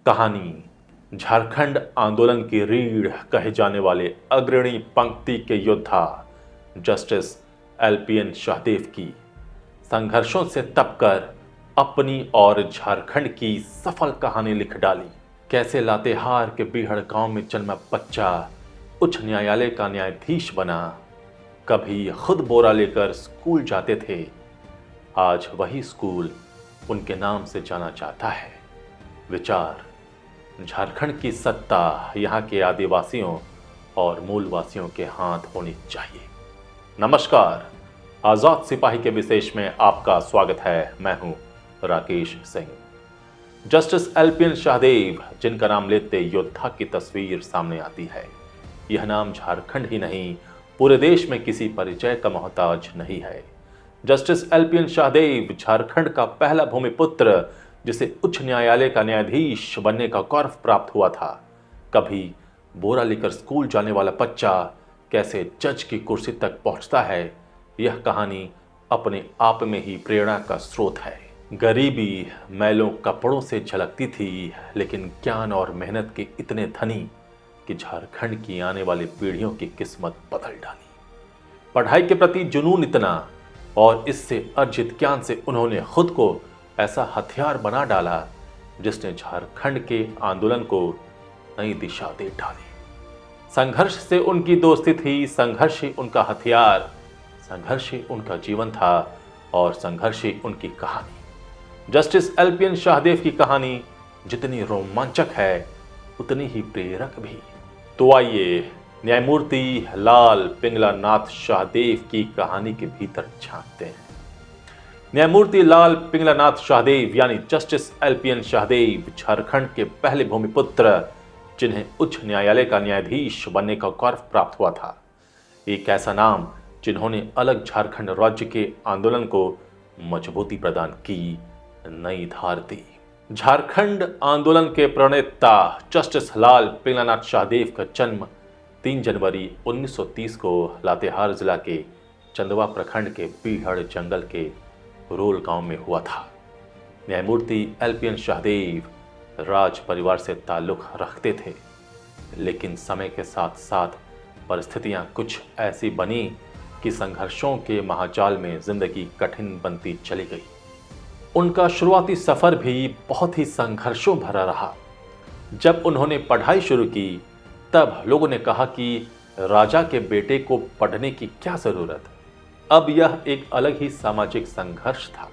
कहानी झारखंड आंदोलन की रीढ़ कहे जाने वाले अग्रणी पंक्ति के योद्धा जस्टिस एलपीएन शाहदेव की संघर्षों से तपकर अपनी और झारखंड की सफल कहानी लिख डाली। कैसे लातेहार के बीहड़ गांव में जन्मा बच्चा उच्च न्यायालय का न्यायाधीश बना, कभी खुद बोरा लेकर स्कूल जाते थे, आज वही स्कूल उनके नाम से जाना जाता है। विचार झारखंड की सत्ता यहाँ के आदिवासियों और मूलवासियों के हाथ होनी चाहिए। नमस्कार, आजाद सिपाही के विशेष में आपका स्वागत है। मैं हूं राकेश सिंह। जस्टिस एलपीएन शाहदेव, जिनका नाम लेते योद्धा की तस्वीर सामने आती है। यह नाम झारखंड ही नहीं, पूरे देश में किसी परिचय का मोहताज नहीं है। जस्टिस एलपीएन शाहदेव झारखंड का पहला भूमिपुत्र, जिसे उच्च न्यायालय का न्यायाधीश बनने का गौरव प्राप्त हुआ था। कभी बोरा लेकर स्कूल जाने वाला बच्चा कैसे जज की कुर्सी तक पहुंचता है, यह कहानी अपने आप में ही प्रेरणा का स्रोत है। गरीबी मैलों कपड़ों से झलकती थी, लेकिन ज्ञान और मेहनत के इतने धनी कि झारखंड की आने वाली पीढ़ियों की किस्मत बदल डाली। पढ़ाई के प्रति जुनून इतना, और इससे अर्जित ज्ञान से उन्होंने खुद को ऐसा हथियार बना डाला जिसने झारखंड के आंदोलन को नई दिशा दे डाली। संघर्ष से उनकी दोस्ती थी, संघर्ष ही उनका हथियार, संघर्ष ही उनका जीवन था और संघर्ष ही उनकी कहानी। जस्टिस एलपीएन शाहदेव की कहानी जितनी रोमांचक है, उतनी ही प्रेरक भी। तो आइए न्यायमूर्ति लाल पिंगला नाथ शाहदेव की कहानी के भीतर झांकते हैं। न्यायमूर्ति लाल पिंगला नाथ शाहदेव यानी जस्टिस एलपीएन शाहदेव झारखंड के पहले भूमिपुत्र, जिन्हें उच्च न्यायालय का न्यायाधीश बनने का गौरव प्राप्त हुआ था। एक ऐसा नाम जिन्होंने अलग झारखंड राज्य के आंदोलन को मजबूती प्रदान की, नई धार दी। झारखंड आंदोलन के प्रणेता जस्टिस लाल पिंगला नाथ शाहदेव का जन्म 3 जनवरी 1930 को लातेहार जिला के चंदवा प्रखंड के बीहड़ जंगल के रोल गांव में हुआ था। न्यायमूर्ति एलपीएन शाहदेव राज परिवार से ताल्लुक रखते थे, लेकिन समय के साथ साथ परिस्थितियां कुछ ऐसी बनी कि संघर्षों के महाजाल में जिंदगी कठिन बनती चली गई। उनका शुरुआती सफर भी बहुत ही संघर्षों भरा रहा। जब उन्होंने पढ़ाई शुरू की, तब लोगों ने कहा कि राजा के बेटे को पढ़ने की क्या जरूरत। अब यह एक अलग ही सामाजिक संघर्ष था।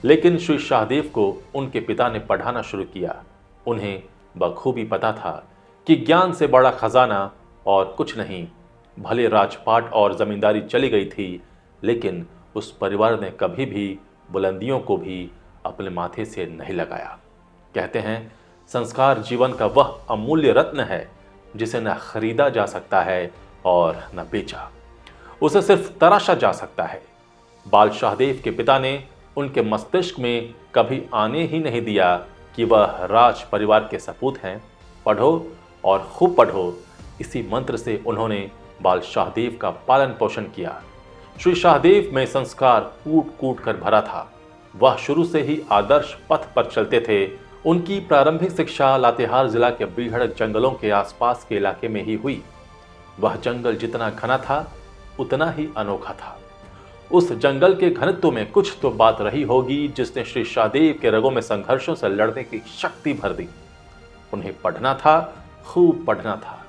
लेकिन श्री शाहदेव को उनके पिता ने पढ़ाना शुरू किया। उन्हें बखूबी पता था कि ज्ञान से बड़ा खजाना और कुछ नहीं। भले राजपाट और जमींदारी चली गई थी, लेकिन उस परिवार ने कभी भी बुलंदियों को भी अपने माथे से नहीं लगाया। कहते हैं, संस्कार जीवन का वह अमूल्य रत्न है जिसे न खरीदा जा सकता है और न बेचा, उसे सिर्फ तराशा जा सकता है। बाल शाहदेव के पिता ने उनके मस्तिष्क में कभी आने ही नहीं दिया कि वह राज परिवार के सपूत हैं। पढ़ो और खूब पढ़ो, इसी मंत्र से उन्होंने बाल शाहदेव का पालन पोषण किया। श्री शाहदेव में संस्कार कूट कूट कर भरा था। वह शुरू से ही आदर्श पथ पर चलते थे। उनकी प्रारंभिक शिक्षा लातेहार जिला के बीहड़ जंगलों के आसपास के इलाके में ही हुई। वह जंगल जितना घना था, उतना ही अनोखा था। उस जंगल के घनत्व में कुछ तो बात रही होगी जिसने श्री शाहदेव के रगों में संघर्षों से लड़ने की शक्ति भर दी। उन्हें पढ़ना था, खूब पढ़ना था,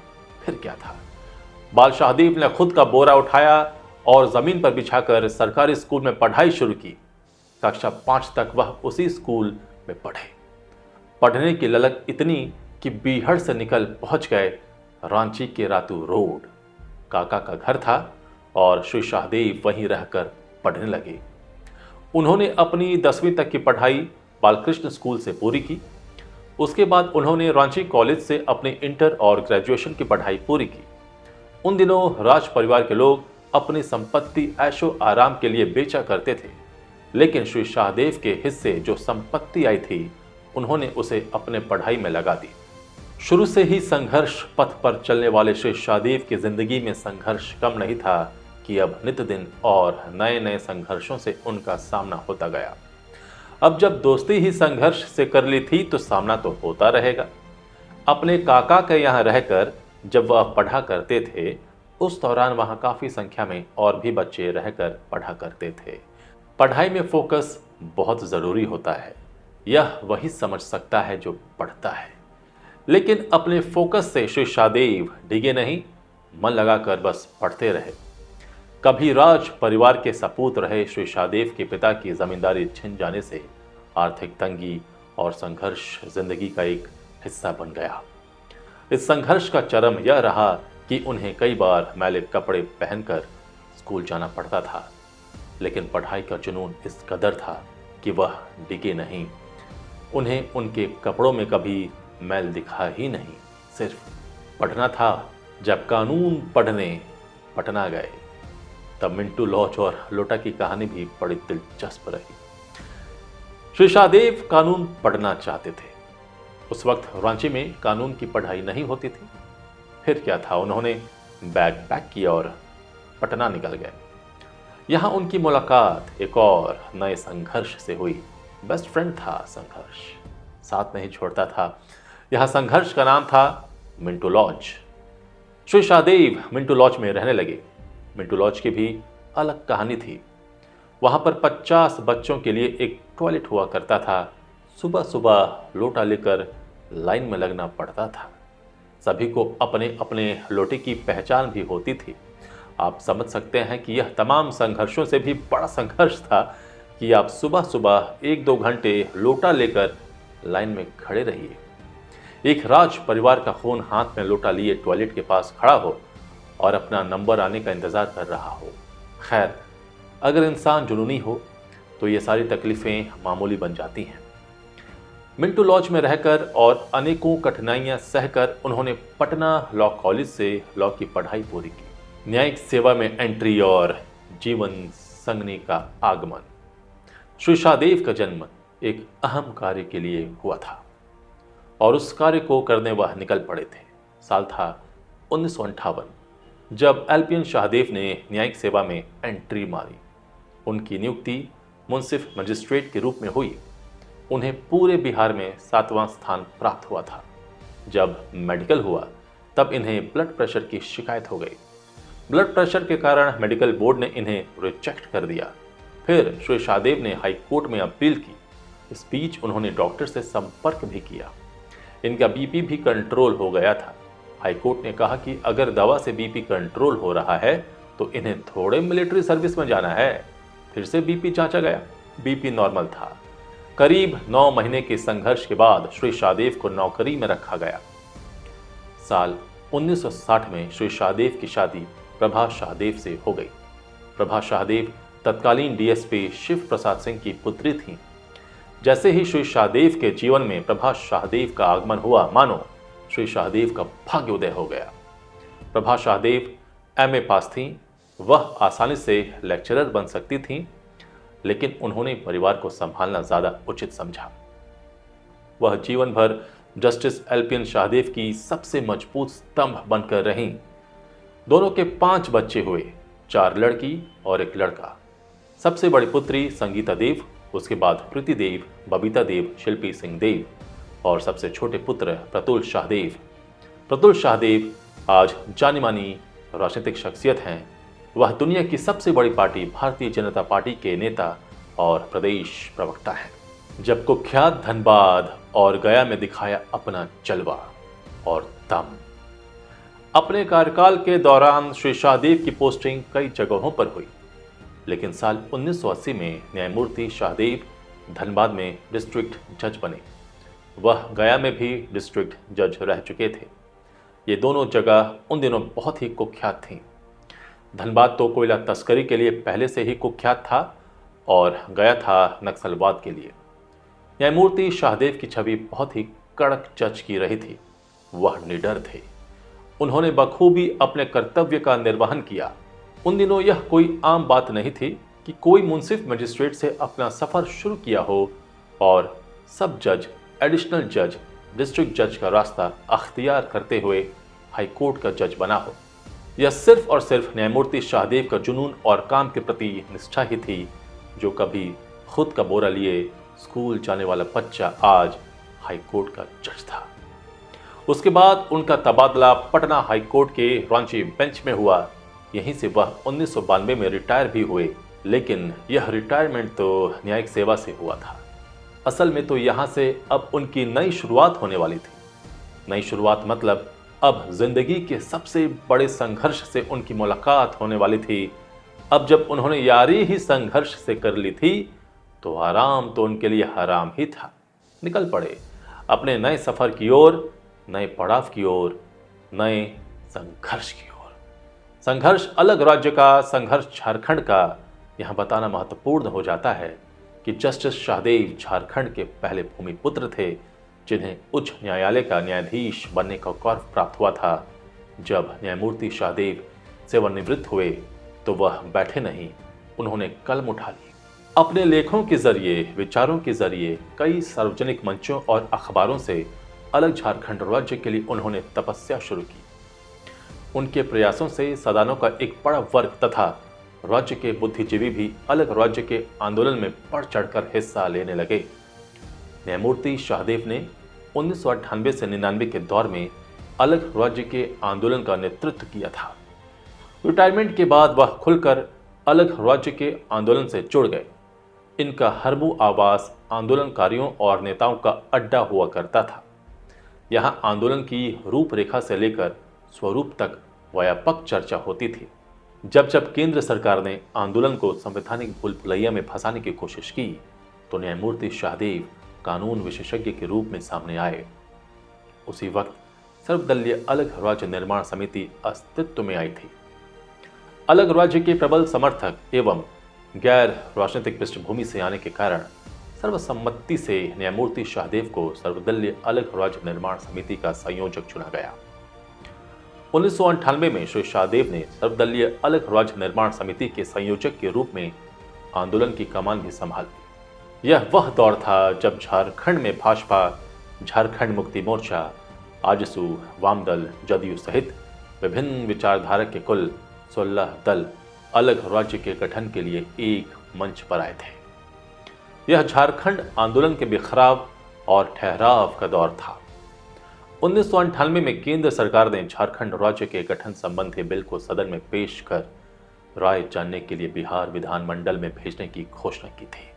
फिर क्या था। बाल शाहदेव ने खुद का बोरा उठाया और जमीन पर बिछाकर सरकारी स्कूल में पढ़ाई शुरू की। कक्षा 5 तक वह उसी स्कूल में पढ़े। पढ़ने की ललक इतनी कि बीहड़ से निकल पहुंच गए रांची के रातू रोड। काका का घर था और श्री शाहदेव वहीं रहकर पढ़ने लगे। उन्होंने अपनी 10वीं तक की पढ़ाई बालकृष्ण स्कूल से पूरी की। उसके बाद उन्होंने रांची कॉलेज से अपनी इंटर और ग्रेजुएशन की पढ़ाई पूरी की। उन दिनों राज परिवार के लोग अपनी संपत्ति ऐशो आराम के लिए बेचा करते थे, लेकिन श्री शाहदेव के हिस्से जो संपत्ति आई थी, उन्होंने उसे अपने पढ़ाई में लगा दी। शुरू से ही संघर्ष पथ पर चलने वाले श्री शाहदेव की जिंदगी में संघर्ष कम नहीं था कि अब नित दिन और नए नए संघर्षों से उनका सामना होता गया। अब जब दोस्ती ही संघर्ष से कर ली थी तो सामना तो होता रहेगा। अपने काका के यहाँ रहकर जब वह पढ़ा करते थे, उस दौरान वहाँ काफ़ी संख्या में और भी बच्चे रहकर पढ़ा करते थे। पढ़ाई में फोकस बहुत ज़रूरी होता है, यह वही समझ सकता है जो पढ़ता है। लेकिन अपने फोकस से श्री शाहदेव डिगे नहीं, मन लगाकर बस पढ़ते रहे। कभी राज परिवार के सपूत रहे श्री शाहदेव के पिता की जमींदारी छिन जाने से आर्थिक तंगी और संघर्ष जिंदगी का एक हिस्सा बन गया। इस संघर्ष का चरम यह रहा कि उन्हें कई बार मैले कपड़े पहनकर स्कूल जाना पड़ता था, लेकिन पढ़ाई का जुनून इस कदर था कि वह डिगे नहीं। उन्हें उनके कपड़ों में कभी मैल दिखा ही नहीं, सिर्फ पढ़ना था। जब कानून पढ़ने पटना गए तब मिंटू लॉच और लोटा की कहानी भी बड़ी दिलचस्प रही। श्री शाहदेव कानून पढ़ना चाहते थे। उस वक्त रांची में कानून की पढ़ाई नहीं होती थी। फिर क्या था, उन्होंने बैग पैक किया और पटना निकल गए। यहां उनकी मुलाकात एक और नए संघर्ष से हुई। बेस्ट फ्रेंड था संघर्ष, साथ नहीं छोड़ता था। यह संघर्ष का नाम था मिंटू लॉज। श्री शाहदेव मिंटू लॉज में रहने लगे। मिंटू लॉज की भी अलग कहानी थी। वहां पर 50 बच्चों के लिए एक टॉयलेट हुआ करता था। सुबह सुबह लोटा लेकर लाइन में लगना पड़ता था। सभी को अपने अपने लोटे की पहचान भी होती थी। आप समझ सकते हैं कि यह तमाम संघर्षों से भी बड़ा संघर्ष था कि आप सुबह सुबह 1-2 घंटे लोटा लेकर लाइन में खड़े रहिए। एक राज परिवार का खून हाथ में लोटा लिए टॉयलेट के पास खड़ा हो और अपना नंबर आने का इंतजार कर रहा हो। खैर, अगर इंसान जुनूनी हो तो ये सारी तकलीफें मामूली बन जाती हैं। मिंटू लॉज में रहकर और अनेकों कठिनाइयां सहकर उन्होंने पटना लॉ कॉलेज से लॉ की पढ़ाई पूरी की। न्यायिक सेवा में एंट्री और जीवन संगनी का आगमन। श्री शाहदेव का जन्म एक अहम कार्य के लिए हुआ था और उस कार्य को करने वह निकल पड़े थे। साल था 1958 जब एलपीएन शाहदेव ने न्यायिक सेवा में एंट्री मारी। उनकी नियुक्ति मुंसिफ मजिस्ट्रेट के रूप में हुई। उन्हें पूरे बिहार में 7वां स्थान प्राप्त हुआ था। जब मेडिकल हुआ तब इन्हें ब्लड प्रेशर की शिकायत हो गई। ब्लड प्रेशर के कारण मेडिकल बोर्ड ने इन्हें रिजेक्ट कर दिया। फिर श्री शाहदेव ने हाई कोर्ट में अपील की। इस बीच उन्होंने डॉक्टर से संपर्क भी किया। इनका बीपी भी कंट्रोल हो गया था। हाईकोर्ट ने कहा कि अगर दवा से बीपी कंट्रोल हो रहा है तो इन्हें थोड़े मिलिट्री सर्विस में जाना है। फिर से बीपी जांचा गया, बीपी नॉर्मल था। करीब 9 महीने के संघर्ष के बाद श्री शाहदेव को नौकरी में रखा गया। साल 1960 में श्री शाहदेव की शादी प्रभा शाहदेव से हो गई। प्रभा शाहदेव तत्कालीन डीएसपी शिव प्रसाद सिंह की पुत्री थीं। जैसे ही श्री शाहदेव के जीवन में प्रभा शाहदेव का आगमन हुआ, मानो श्री शाहदेव का भाग्योदय हो गया। प्रभा शाहदेव एमए पास थीं। वह आसानी से लेक्चरर बन सकती थीं, लेकिन उन्होंने परिवार को संभालना ज़्यादा उचित समझा। वह जीवन भर जस्टिस एलपीएन शाहदेव की सबसे मजबूत स्तंभ बनकर रहीं। दोनों के 5 बच्चे हुए, 4 लड़की और 1 लड़का। सबसे बड़ी पुत्री संगीता देव, उसके बाद प्रीति देव, बबीता देव, शिल्पी सिंह देव और सबसे छोटे पुत्र प्रतुल शाहदेव। प्रतुल शाहदेव आज जानी मानी राजनीतिक शख्सियत हैं। वह दुनिया की सबसे बड़ी पार्टी भारतीय जनता पार्टी के नेता और प्रदेश प्रवक्ता हैं। जब कुख्यात धनबाद और गया में दिखाया अपना जलवा और दम। अपने कार्यकाल के दौरान श्री शाहदेव की पोस्टिंग कई जगहों पर हुई, लेकिन साल 1980 में न्यायमूर्ति शाहदेव धनबाद में डिस्ट्रिक्ट जज बने। वह गया में भी डिस्ट्रिक्ट जज रह चुके थे। ये दोनों जगह उन दिनों बहुत ही कुख्यात थीं। धनबाद तो कोयला तस्करी के लिए पहले से ही कुख्यात था और गया था नक्सलवाद के लिए। न्यायमूर्ति शाहदेव की छवि बहुत ही कड़क जज की रही थी। वह निडर थे। उन्होंने बखूबी अपने कर्तव्य का निर्वहन किया। उन दिनों यह कोई आम बात नहीं थी कि कोई मुंसिफ मजिस्ट्रेट से अपना सफ़र शुरू किया हो और सब जज, एडिशनल जज, डिस्ट्रिक्ट जज का रास्ता अख्तियार करते हुए हाईकोर्ट का जज बना हो। यह सिर्फ और सिर्फ न्यायमूर्ति शाहदेव का जुनून और काम के प्रति निष्ठा ही थी, जो कभी खुद का बोरा लिए स्कूल जाने वाला बच्चा आज हाई कोर्ट का जज था। उसके बाद उनका तबादला पटना हाई कोर्ट के रांची बेंच में हुआ। यहीं से वह 1992 में रिटायर भी हुए, लेकिन यह रिटायरमेंट तो न्यायिक सेवा से हुआ था। असल में तो यहाँ से अब उनकी नई शुरुआत होने वाली थी। नई शुरुआत मतलब अब जिंदगी के सबसे बड़े संघर्ष से उनकी मुलाकात होने वाली थी। अब जब उन्होंने यारी ही संघर्ष से कर ली थी तो आराम तो उनके लिए हराम ही था। निकल पड़े अपने नए सफर की ओर, नए पड़ाव की ओर, नए संघर्ष की ओर। संघर्ष अलग राज्य का, संघर्ष झारखंड का। यहां बताना महत्वपूर्ण हो जाता है कि जस्टिस शाहदेव झारखंड के पहले भूमिपुत्र थे जिन्हें उच्च न्यायालय का न्यायाधीश बनने का गौरव प्राप्त हुआ था। जब न्यायमूर्ति शाहदेव सेवानिवृत्त हुए तो वह बैठे नहीं, उन्होंने कलम उठा ली। अपने लेखों के जरिए, विचारों के जरिए कई सार्वजनिक मंचों और अखबारों से अलग झारखंड राज्य के लिए उन्होंने तपस्या शुरू की। उनके प्रयासों से सदानों का एक बड़ा वर्ग तथा राज्य के बुद्धिजीवी भी अलग राज्य के आंदोलन में बढ़ चढ़कर हिस्सा लेने लगे। न्यायमूर्ति शाहदेव ने 1998 से 99 के दौर में अलग राज्य के आंदोलन का नेतृत्व किया था। रिटायरमेंट के बाद वह खुलकर अलग राज्य के आंदोलन से जुड़ गए। इनका हरमू आवास आंदोलनकारियों और नेताओं का अड्डा हुआ करता था। यहां आंदोलन की रूपरेखा से लेकर स्वरूप तक व्यापक चर्चा होती थी। जब जब केंद्र सरकार ने आंदोलन को संवैधानिक भूल भुलैया में फंसाने की कोशिश की तो न्यायमूर्ति शाहदेव कानून विशेषज्ञ के रूप में सामने आए। उसी वक्त सर्वदलीय अलग राज्य निर्माण समिति अस्तित्व में आई थी। अलग राज्य के प्रबल समर्थक एवं गैर राजनीतिक पृष्ठभूमि से आने के कारण सर्वसम्मति से न्यायमूर्ति शाहदेव को सर्वदलीय अलग राज्य निर्माण समिति का संयोजक चुना गया। 1998 में श्री शाहदेव ने सर्वदलीय अलग राज्य निर्माण समिति के संयोजक के रूप में आंदोलन की कमान भी संभाली। यह वह दौर था जब झारखंड में भाजपा, झारखंड मुक्ति मोर्चा, आजसू, वामदल, जदयू सहित विभिन्न विचारधारा के कुल 16 दल अलग राज्य के गठन के लिए एक मंच पर आए थे। यह झारखंड आंदोलन के बिखराव और ठहराव का दौर था। 1998 में केंद्र सरकार ने झारखंड राज्य के गठन संबंधी बिल को सदन में पेश कर राय जानने के लिए बिहार विधानमंडल में भेजने की घोषणा की थी।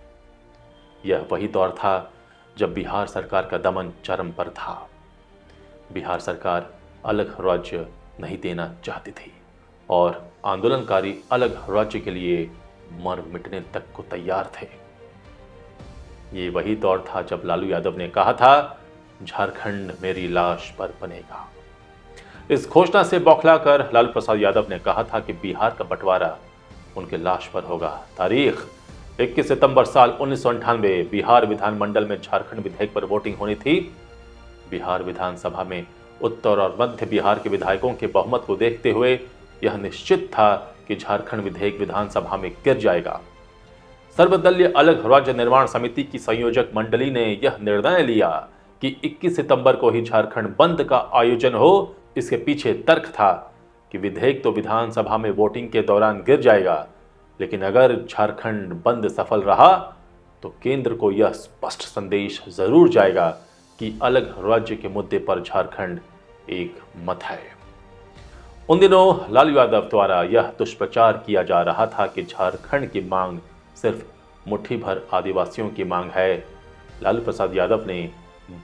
यह वही दौर था जब बिहार सरकार का दमन चरम पर था। बिहार सरकार अलग राज्य नहीं देना चाहती थी और आंदोलनकारी अलग राज्य के लिए मर मिटने तक को तैयार थे। ये वही दौर था जब लालू यादव ने कहा था, झारखंड मेरी लाश पर बनेगा। इस घोषणा से बौखलाकर लालू प्रसाद यादव ने कहा था कि बिहार का बंटवारा उनके लाश पर होगा। तारीख 21 सितंबर साल 1998 बिहार विधानमंडल में झारखंड विधेयक पर वोटिंग होनी थी। बिहार विधानसभा में उत्तर और मध्य बिहार के विधायकों के बहुमत को देखते हुए यह निश्चित था कि झारखंड विधेयक विधानसभा में गिर जाएगा। सर्वदलीय अलग राज्य निर्माण समिति की संयोजक मंडली ने यह निर्णय लिया कि 21 सितंबर को ही झारखंड बंद का आयोजन हो। इसके पीछे तर्क था कि विधेयक तो विधानसभा में वोटिंग के दौरान गिर जाएगा, लेकिन अगर झारखंड बंद सफल रहा तो केंद्र को यह स्पष्ट संदेश जरूर जाएगा कि अलग राज्य के मुद्दे पर झारखंड एक मत है। उन दिनों लालू यादव द्वारा यह दुष्प्रचार किया जा रहा था कि झारखंड की मांग सिर्फ मुट्ठी भर आदिवासियों की मांग है। लालू प्रसाद यादव ने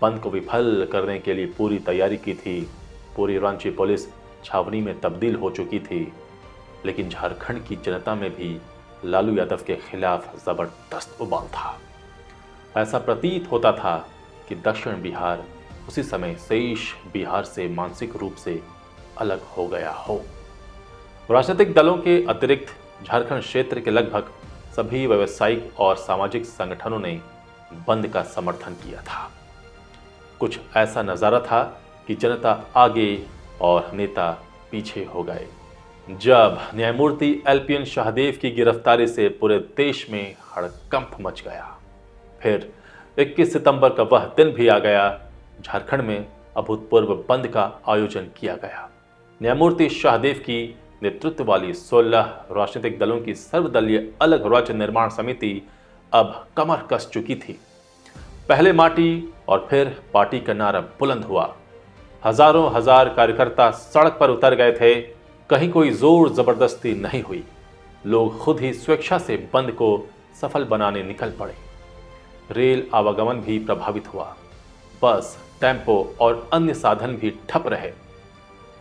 बंद को विफल करने के लिए पूरी तैयारी की थी। पूरी रांची पुलिस छावनी में तब्दील हो चुकी थी, लेकिन झारखंड की जनता में भी लालू यादव के खिलाफ जबरदस्त उबाल था। ऐसा प्रतीत होता था कि दक्षिण बिहार उसी समय शेष बिहार से मानसिक रूप से अलग हो गया हो। राजनीतिक दलों के अतिरिक्त झारखंड क्षेत्र के लगभग सभी व्यावसायिक और सामाजिक संगठनों ने बंद का समर्थन किया था। कुछ ऐसा नजारा था कि जनता आगे और नेता पीछे हो गए। जब न्यायमूर्ति एलपीएन शाहदेव की गिरफ्तारी से पूरे देश में हड़कंप मच गया, फिर 21 सितंबर का वह दिन भी आ गया। झारखंड में अभूतपूर्व बंद का आयोजन किया गया। न्यायमूर्ति शाहदेव की नेतृत्व वाली 16 राजनीतिक दलों की सर्वदलीय अलग राज्य निर्माण समिति अब कमर कस चुकी थी। पहले माटी और फिर पार्टी का नारा बुलंद हुआ। हजारों हजार कार्यकर्ता सड़क पर उतर गए थे। कहीं कोई जोर जबरदस्ती नहीं हुई। लोग खुद ही स्वेच्छा से बंद को सफल बनाने निकल पड़े। रेल आवागमन भी प्रभावित हुआ। बस, टेम्पो और अन्य साधन भी ठप रहे।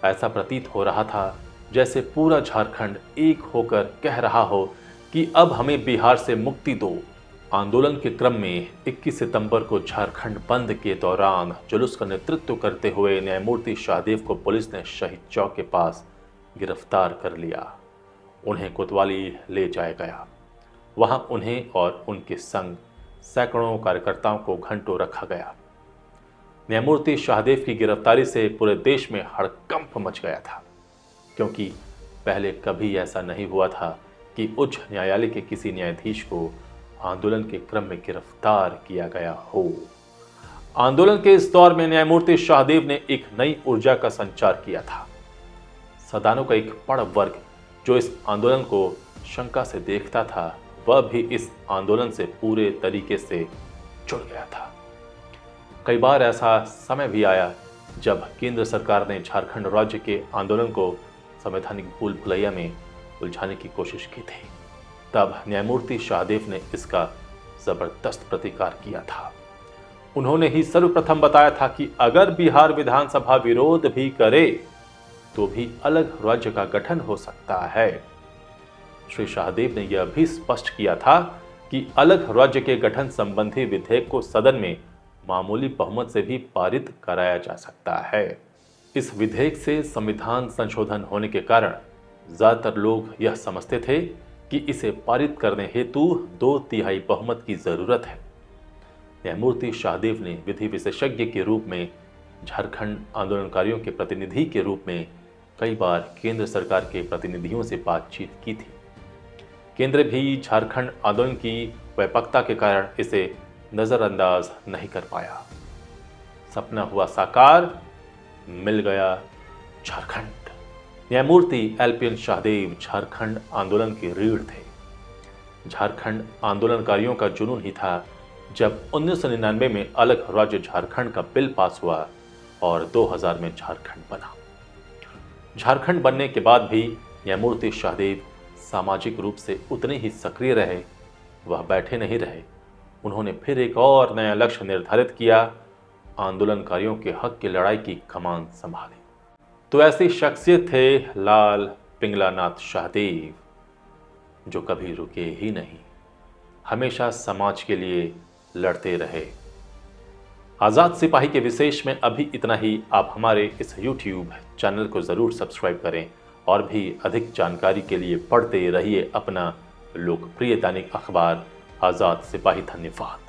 ऐसा प्रतीत हो रहा था जैसे पूरा झारखंड एक होकर कह रहा हो कि अब हमें बिहार से मुक्ति दो। आंदोलन के क्रम में 21 सितंबर को झारखंड बंद के दौरान जुलूस का नेतृत्व करते हुए न्यायमूर्ति शाहदेव को पुलिस ने शहीद चौक के पास गिरफ्तार कर लिया। उन्हें कोतवाली ले जाया गया। वहां उन्हें और उनके संग सैकड़ों कार्यकर्ताओं को घंटों रखा गया। न्यायमूर्ति शाहदेव की गिरफ्तारी से पूरे देश में हड़कंप मच गया था, क्योंकि पहले कभी ऐसा नहीं हुआ था कि उच्च न्यायालय के किसी न्यायाधीश को आंदोलन के क्रम में गिरफ्तार किया गया हो। आंदोलन के इस दौर में न्यायमूर्ति शाहदेव ने एक नई ऊर्जा का संचार किया था। सदानों का एक बड़ा वर्ग जो इस आंदोलन को शंका से देखता था, वह भी इस आंदोलन से पूरे तरीके से जुड़ गया था। कई बार ऐसा समय भी आया जब केंद्र सरकार ने झारखंड राज्य के आंदोलन को संवैधानिक भूल भुलैया में उलझाने की कोशिश की थी। तब न्यायमूर्ति शाहदेव ने इसका जबरदस्त प्रतिकार किया था। उन्होंने ही सर्वप्रथम बताया था कि अगर बिहार विधानसभा विरोध भी करे तो भी अलग राज्य का गठन हो सकता है। श्री शाहदेव ने यह भी स्पष्ट किया था कि अलग राज्य के गठन संबंधी विधेयक को सदन में मामूली बहुमत से भी पारित कराया जा सकता है। इस विधेयक से संविधान संशोधन होने के कारण ज्यादातर लोग यह समझते थे कि इसे पारित करने हेतु 2/3 बहुमत की जरूरत है। न्यायमूर्ति शाहदेव ने विधि विशेषज्ञ के रूप में, झारखंड आंदोलनकारियों के प्रतिनिधि के रूप में कई बार केंद्र सरकार के प्रतिनिधियों से बातचीत की थी। केंद्र भी झारखंड आंदोलन की व्यापकता के कारण इसे नजरअंदाज नहीं कर पाया। सपना हुआ साकार, मिल गया झारखंड। न्यायमूर्ति LPN शाहदेव झारखंड आंदोलन के रीढ़ थे। झारखंड आंदोलनकारियों का जुनून ही था जब 1999 में अलग राज्य झारखंड का बिल पास हुआ और 2000 में झारखंड बना। झारखंड बनने के बाद भी न्यायमूर्ति शाहदेव सामाजिक रूप से उतने ही सक्रिय रहे। वह बैठे नहीं रहे। उन्होंने फिर एक और नया लक्ष्य निर्धारित किया, आंदोलनकारियों के हक की लड़ाई की कमान संभाली। तो ऐसी शख्सियत थे लाल पिंगलानाथ शाहदेव, जो कभी रुके ही नहीं, हमेशा समाज के लिए लड़ते रहे। आजाद सिपाही के विशेष में अभी इतना ही। आप हमारे इस YouTube चैनल को जरूर सब्सक्राइब करें और भी अधिक जानकारी के लिए पढ़ते रहिए अपना लोकप्रिय दैनिक अखबार आजाद सिपाही। धन्यवाद।